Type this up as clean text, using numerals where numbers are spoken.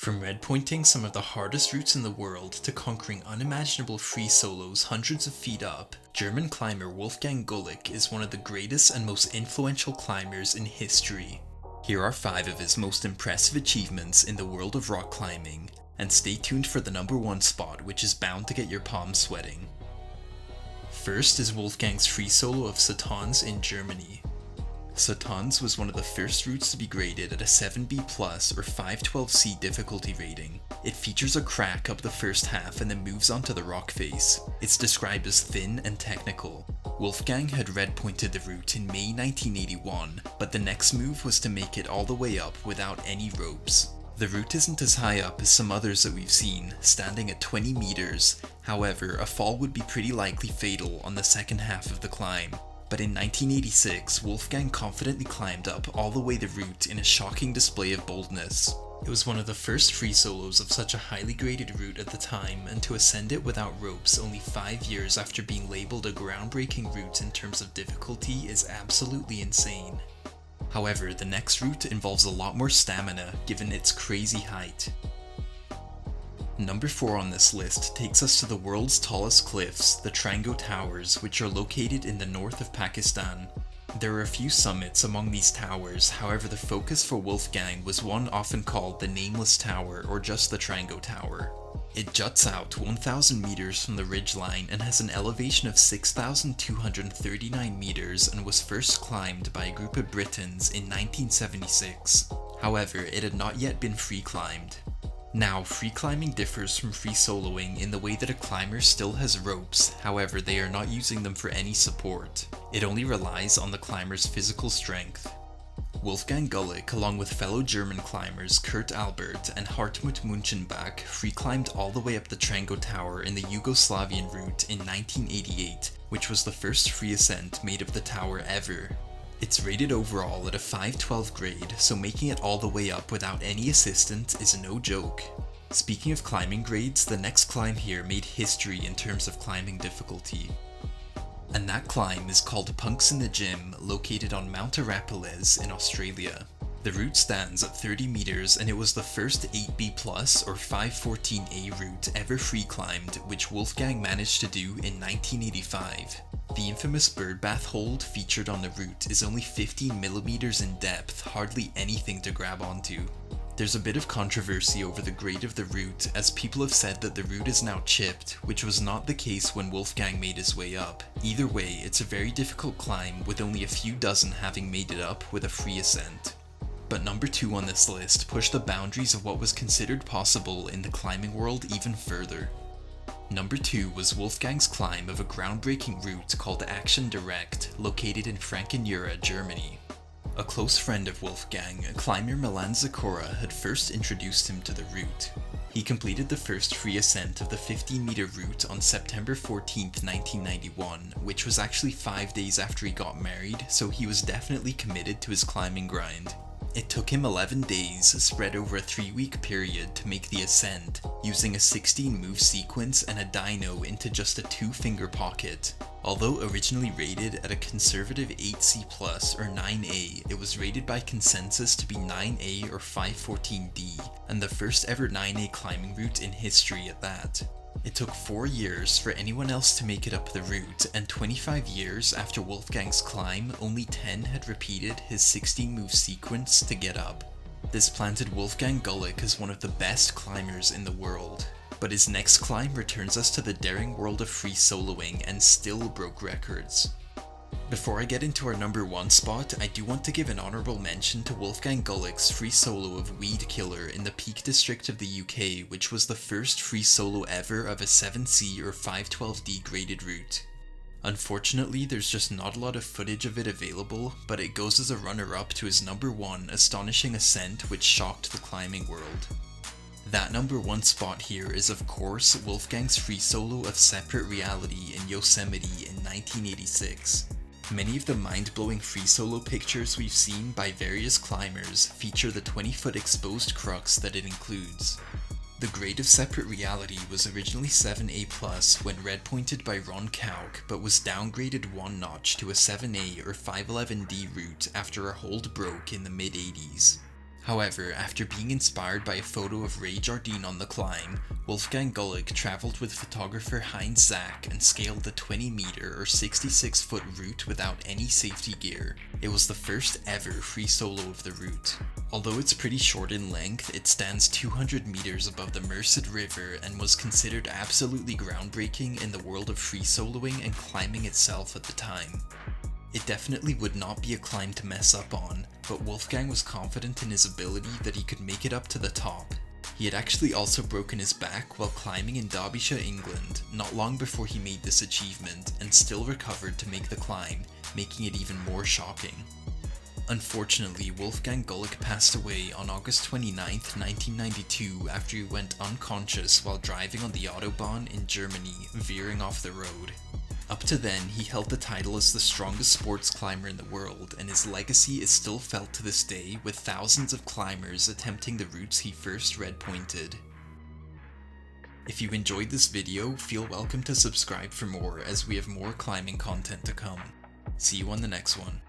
From red pointing some of the hardest routes in the world to conquering unimaginable free solos hundreds of feet up, German climber Wolfgang Güllich is one of the greatest and most influential climbers in history. Here are 5 of his most impressive achievements in the world of rock climbing, and stay tuned for the number 1 spot, which is bound to get your palms sweating. First is Wolfgang's free solo of Satons in Germany. Satons was one of the first routes to be graded at a 7B plus or 512C difficulty rating. It features a crack up the first half and then moves onto the rock face. It's described as thin and technical. Wolfgang had red pointed the route in May 1981, but the next move was to make it all the way up without any ropes. The route isn't as high up as some others that we've seen, standing at 20 meters. However, a fall would be pretty likely fatal on the second half of the climb. But in 1986, Wolfgang confidently climbed up all the way the route in a shocking display of boldness. It was one of the first free solos of such a highly graded route at the time, and to ascend it without ropes only 5 years after being labelled a groundbreaking route in terms of difficulty is absolutely insane. However, the next route involves a lot more stamina given its crazy height. Number 4 on this list takes us to the world's tallest cliffs, the Trango Towers, which are located in the north of Pakistan. There are a few summits among these towers, however the focus for Wolfgang was one often called the Nameless Tower or just the Trango Tower. It juts out 1,000 meters from the ridgeline and has an elevation of 6,239 meters and was first climbed by a group of Britons in 1976. However, it had not yet been free climbed. Now, free climbing differs from free soloing in the way that a climber still has ropes, however they are not using them for any support. It only relies on the climber's physical strength. Wolfgang Güllich, along with fellow German climbers Kurt Albert and Hartmut Munchenbach, free climbed all the way up the Trango Tower in the Yugoslavian route in 1988, which was the first free ascent made of the tower ever. It's rated overall at a 512 grade, so making it all the way up without any assistance is no joke. Speaking of climbing grades, the next climb here made history in terms of climbing difficulty. And that climb is called Punks in the Gym, located on Mount Arapiles in Australia. The route stands at 30 meters and it was the first 8B plus or 514A route ever free climbed, which Wolfgang managed to do in 1985. The infamous birdbath hold featured on the route is only 15 millimeters in depth, hardly anything to grab onto. There's a bit of controversy over the grade of the route, as people have said that the route is now chipped, which was not the case when Wolfgang made his way up. Either way, it's a very difficult climb, with only a few dozen having made it up with a free ascent. But number 2 on this list pushed the boundaries of what was considered possible in the climbing world even further. Number 2 was Wolfgang's climb of a groundbreaking route called Action Direct, located in Frankenjura, Germany. A close friend of Wolfgang, climber Milan Zakora, had first introduced him to the route. He completed the first free ascent of the 15-meter route on September 14, 1991, which was actually 5 days after he got married, so he was definitely committed to his climbing grind. It took him 11 days, spread over a 3-week period, to make the ascent, using a 16-move sequence and a dyno into just a 2-finger pocket. Although originally rated at a conservative 8C plus or 9A, it was rated by consensus to be 9A or 514D, and the first ever 9A climbing route in history at that. It took 4 years for anyone else to make it up the route, and 25 years after Wolfgang's climb, only 10 had repeated his 16-move sequence to get up. This planted Wolfgang Güllich as one of the best climbers in the world. But his next climb returns us to the daring world of free soloing and still broke records. Before I get into our number 1 spot, I do want to give an honourable mention to Wolfgang Güllich's free solo of Weed Killer in the Peak District of the UK, which was the first free solo ever of a 7C or 512D graded route. Unfortunately, there's just not a lot of footage of it available, but it goes as a runner-up to his number 1 astonishing ascent which shocked the climbing world. That number 1 spot here is of course Wolfgang's free solo of Separate Reality in Yosemite in 1986. Many of the mind-blowing free solo pictures we've seen by various climbers feature the 20-foot exposed crux that it includes. The grade of Separate Reality was originally 7A+ when red pointed by Ron Kauk, but was downgraded 1 notch to a 7A or 511D route after a hold broke in the mid-80s. However, after being inspired by a photo of Ray Jardine on the climb, Wolfgang Güllich traveled with photographer Heinz Zach and scaled the 20-meter or 66-foot route without any safety gear. It was the first ever free solo of the route. Although it's pretty short in length, it stands 200 meters above the Merced River and was considered absolutely groundbreaking in the world of free soloing and climbing itself at the time. It definitely would not be a climb to mess up on, but Wolfgang was confident in his ability that he could make it up to the top. He had actually also broken his back while climbing in Derbyshire, England, not long before he made this achievement, and still recovered to make the climb, making it even more shocking. Unfortunately, Wolfgang Güllich passed away on August 29, 1992 after he went unconscious while driving on the Autobahn in Germany, veering off the road. Up to then, he held the title as the strongest sports climber in the world, and his legacy is still felt to this day, with thousands of climbers attempting the routes he first red-pointed. If you enjoyed this video, feel welcome to subscribe for more, as we have more climbing content to come. See you on the next one.